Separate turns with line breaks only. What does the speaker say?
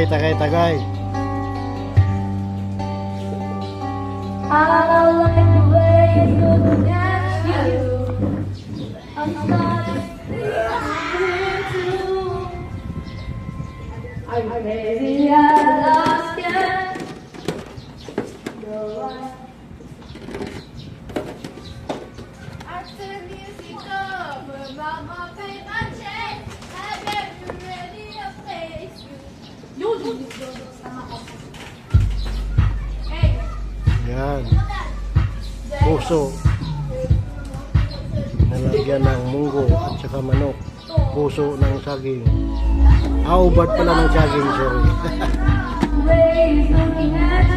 Tagay, tagay, tagay.
I like the way you look at you. I'm starting to. I'm crazy, I lost you.
After music over, mama paint my chest. I bet you ready to face you. Yun! Sama ko. Hey!
Yan. Puso. Nalagyan ng munggo at saka manok. Puso ng saging. Ubad pala ng saging, sorry.
Ways looking at